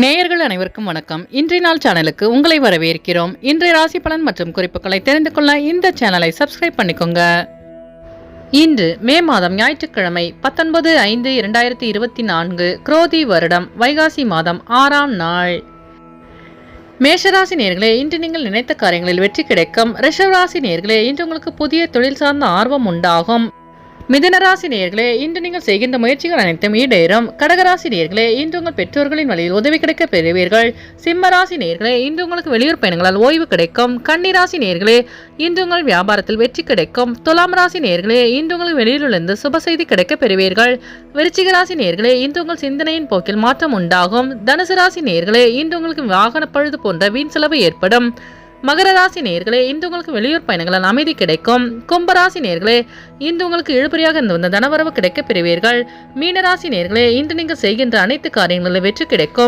நேயர்கள் அனைவருக்கும் வணக்கம். இன்றைய நாள் சேனலுக்கு உங்களை வரவேற்கிறோம். இன்றைய ராசி பலன் மற்றும் குறிப்புகளை தெரிந்து கொள்ள இந்த சேனலை சப்ஸ்கிரைப் பண்ணிக்கோங்க. இன்று மே மாதம் ஞாயிற்றுக்கிழமை 19/5/2024 குரோதி வருடம் வைகாசி மாதம் 6ஆம் நாள். மேஷராசி நேயர்களே, இன்று நீங்கள் நினைத்த காரியங்களில் வெற்றி கிடைக்கும். ரிஷபராசி நேயர்களே, இன்று உங்களுக்கு புதிய தொழில் சார்ந்த ஆர்வம் உண்டாகும். மிதுனராசி நேயர்களே, இன்று நீங்கள் செய்கின்ற முயற்சிகள் அனைத்தும் ஈடேறும். கடகராசி நேயர்களே, இன்று உங்கள் பெற்றோர்களின் வழியில் உதவி கிடைக்க பெறுவீர்கள். சிம்மராசி நேயர்களே, இன்று உங்களுக்கு வெளியூர் பயணங்களால் ஓய்வு கிடைக்கும். கன்னிராசி நேயர்களே, இன்று உங்கள் வியாபாரத்தில் வெற்றி கிடைக்கும். துலாம் ராசி நேயர்களே, இன்று உங்களுக்கு வெளியூரிலிருந்து சுப செய்தி கிடைக்க பெறுவீர்கள். விருச்சிக ராசி நேயர்களே, இன்று உங்கள் சிந்தனையின் போக்கில் மாற்றம் உண்டாகும். தனுசு ராசி நேயர்களே, இன்று உங்களுக்கு வாகன பழுது போன்ற வீண் செலவு ஏற்படும். மகர ராசி நேயர்களே, இன்று உங்களுக்கு வெளியூர் பயணங்களால் அமைதி கிடைக்கும். கும்பராசி நேயர்களே, இன்று உங்களுக்கு இழுபறியாக இருந்து வந்த தனவரவு கிடைக்க பெறுவீர்கள். மீனராசி நேயர்களே, இன்று நீங்கள் செய்கின்ற அனைத்து காரியங்களிலும் வெற்றி கிடைக்கும்.